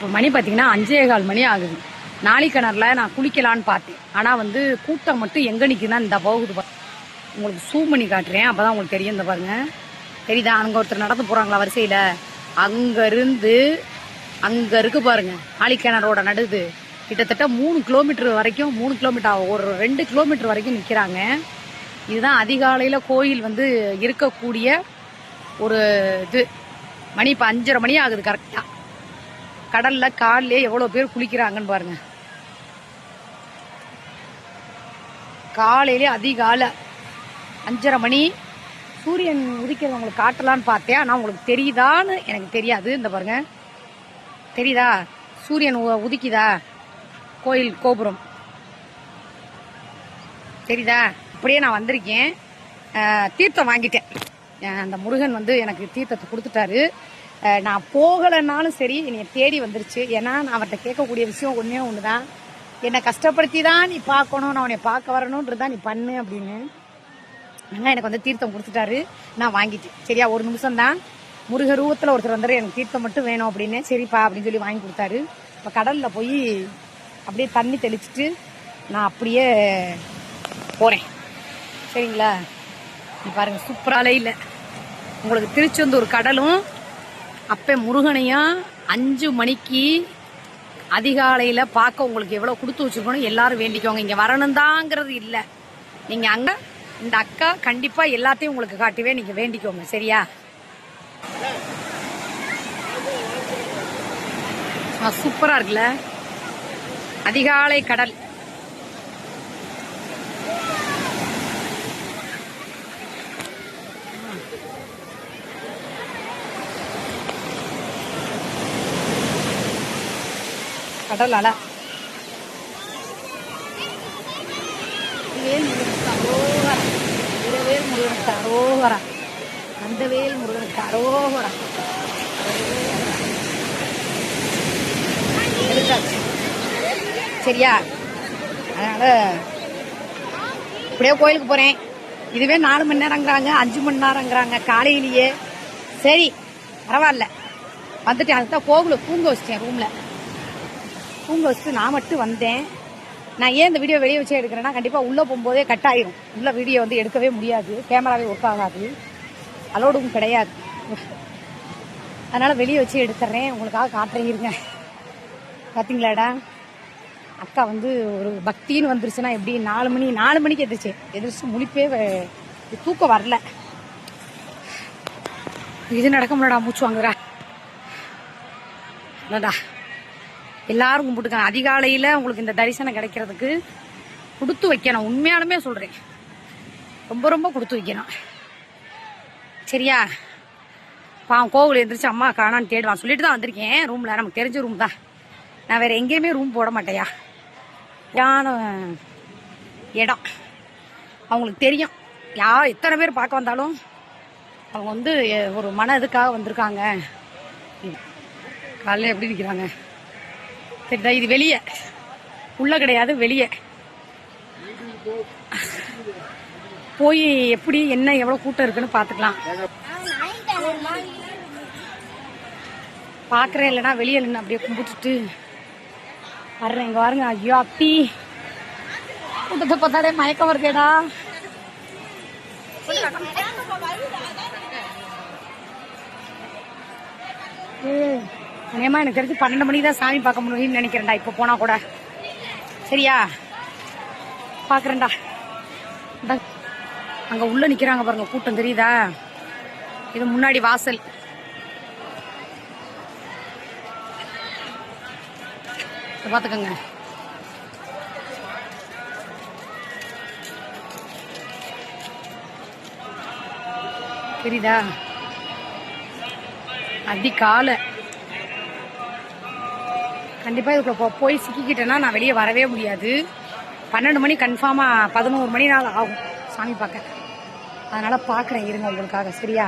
இப்போ மணி பார்த்தீங்கன்னா 5:15 மணி ஆகுது. நாளிக்கிணறுல நான் குளிக்கலான்னு பார்த்தேன். ஆனால் வந்து கூட்டம் மட்டும் எங்கே நிற்குதுன்னா இந்த போகுது. உங்களுக்கு சூம் பண்ணி காட்டுறேன், அப்போ தான் உங்களுக்கு தெரியும். இந்த பாருங்க, தெரியுதா? அங்கே ஒருத்தர் நடந்து போகிறாங்களா வரிசையில், அங்கேருந்து அங்கே இருக்கு பாருங்க. நாளிக்கிணறோட நடுது கிட்டத்தட்ட 3 கிலோமீட்டர் வரைக்கும், 3 கிலோமீட்டர் ஒரு 2 கிலோமீட்டர் வரைக்கும் நிற்கிறாங்க. இதுதான் அதிகாலையில் கோயில் வந்து இருக்கக்கூடிய ஒரு இது. மணி இப்போ 5:30 மணி ஆகுது கரெக்டாக. கடலில் காலிலே எவ்வளோ பேர் குளிக்கிறாங்கன்னு பாருங்க. காலையிலே அதிகாலை 5:30 மணி. சூரியன் உதிக்கிறத உங்களுக்கு காட்டலான்னு பார்த்தேன், ஆனால் உங்களுக்கு தெரியுதான்னு எனக்கு தெரியாது. இந்த பாருங்க, தெரியுதா? சூரியன் உதிக்குதா? கோயில் கோபுரம் தெரியுதா? அப்படியே நான் வந்திருக்கேன். தீர்த்தம் வாங்கிட்டேன். அந்த முருகன் வந்து எனக்கு தீர்த்தத்தை கொடுத்துட்டாரு. நான் போகலைன்னாலும் சரி, என்னை தேடி வந்துருச்சு. ஏன்னா நான் அவர்கிட்ட கேட்கக்கூடிய விஷயம் ஒன்றே ஒன்று தான், என்னை கஷ்டப்படுத்தி தான் நீ பார்க்கணும், நான் உன்னை பார்க்க வரணுன்றதான் நீ பண்ணு அப்படின்னு. ஆனால் எனக்கு வந்து தீர்த்தம் கொடுத்துட்டாரு, நான் வாங்கிட்டேன். சரியா, ஒரு நிமிஷம் தான். முருகர் ரூபத்தில் ஒருத்தர் வந்துடுற, எனக்கு தீர்த்தம் மட்டும் வேணும் அப்படின்னு. சரிப்பா அப்படின்னு சொல்லி வாங்கி கொடுத்தாரு. இப்போ கடலில் போய் அப்படியே தண்ணி தெளிச்சுட்டு நான் அப்படியே போகிறேன். சரிங்களா? நீ பாருங்க, சூப்பராலே இல்லை உங்களுக்கு திருச்செந்தூர் கடலும். அப்போ முருகனையும் 5 மணிக்கு அதிகாலையில் பார்க்க உங்களுக்கு எவ்வளோ கொடுத்து வச்சுருக்கணும். எல்லாரும் வேண்டிக்கோங்க. இங்கே வரணும் தாங்கிறது இல்லை, நீங்கள் அங்கே இந்த அக்கா கண்டிப்பாக எல்லாத்தையும் உங்களுக்கு காட்டுவே, நீங்கள் வேண்டிக்கோங்க. சரியா? சூப்பராக இருக்குல்ல அதிகாலை கடல். கடல் அலை. வேல் முருகனுக்கு அரோகரா, வேல் முருகனுக்கு அரோகரா, அந்த வேல் முருகனுக்கு அரோகரா. எடுத்தாச்சு. சரியா? அதனால இப்படியே கோயிலுக்கு போறேன். இதுவே 4 மணி நேரங்கிறாங்க, 5 மணி நேரங்கிறாங்க காலையிலேயே. சரி பரவாயில்ல, வந்துட்டேன். அதுதான் கோகுல தூங்க வச்சிட்டேன். ரூம்ல தூங்க வச்சுட்டு நான் மட்டும் வந்தேன். நான் ஏன் இந்த வீடியோ வெளியே வச்சே எடுக்கிறேன்னா, கண்டிப்பாக உள்ளே போகும்போதே கட் ஆயிரும். உள்ள வீடியோ வந்து எடுக்கவே முடியாது, கேமராவே ஒர்க் ஆகாது, அலோடும் கிடையாது. அதனால் வெளியே வச்சு எடுத்துட்றேன், உங்களுக்காக காட்டுறேன். இருங்க. பார்த்தீங்களாடா, அக்கா வந்து ஒரு பக்தின்னு வந்துருச்சுன்னா எப்படி 4 மணிக்கு எதிர்த்து முழிப்பே தூக்கம் வரல. இது நடக்க முடியாடா, மூச்சு வாங்குறா. இல்லடா, எல்லாரும் கும்பிட்டுக்காங்க. அதிகாலையில் உங்களுக்கு இந்த தரிசனம் கிடைக்கிறதுக்கு கொடுத்து வைக்கணும். உண்மையாலுமே சொல்கிறேன், ரொம்ப ரொம்ப கொடுத்து வைக்கணும். சரியா? கோவில் எழுந்திரிச்சு அம்மா காணான்னு தேடுவான் சொல்லிட்டு தான் வந்திருக்கேன். ரூமில் நமக்கு தெரிஞ்ச ரூம் தான், நான் வேறு எங்கேயுமே ரூம் போட மாட்டேயா. யான இடம் அவங்களுக்கு தெரியும். எத்தனை பேர் பார்க்க வந்தாலும் அவங்க வந்து ஒரு மன இதுக்காக வந்திருக்காங்க. காலையில் எப்படி நிற்கிறாங்க சரிதா? இது வெளியே, உள்ள கிடையாது, வெளியே போய் எப்படி என்ன எவ்வளோ கூட்டம் இருக்குன்னு பார்த்துக்கலாம். பார்க்குறேன், இல்லைன்னா வெளியே நின்று அப்படியே கும்பிட்டுட்டு வர்றேன். இங்கே பாருங்க, ஐயோ அப்பி கூட்டத்தை பார்த்தாலே மயக்கம் இருக்கேடா. அநேகமாக எனக்கு தெரிஞ்சு 12 மணிக்கு தான் சாமி பார்க்க முடியும்னு நினைக்கிறேன்டா. இப்போ போனால் கூட. சரியா? பார்க்குறேன்டா. அங்கே உள்ளே நிற்கிறாங்க பாருங்க, கூட்டம் தெரியுதா? இது முன்னாடி வாசல். பார்த்துக்கோங்க. தெரியுதா? அதிகாலை கண்டிப்பாக இதுக்குள்ள போய் சிக்கிக்கிட்டேன்னா நான் வெளியே வரவே முடியாது. 12 மணி கன்ஃபார்மாக 11 மணி நாள் ஆகும் சாமி பார்க்க. அதனால் பார்க்குறேன், இருங்க உங்களுக்காக. சரியா?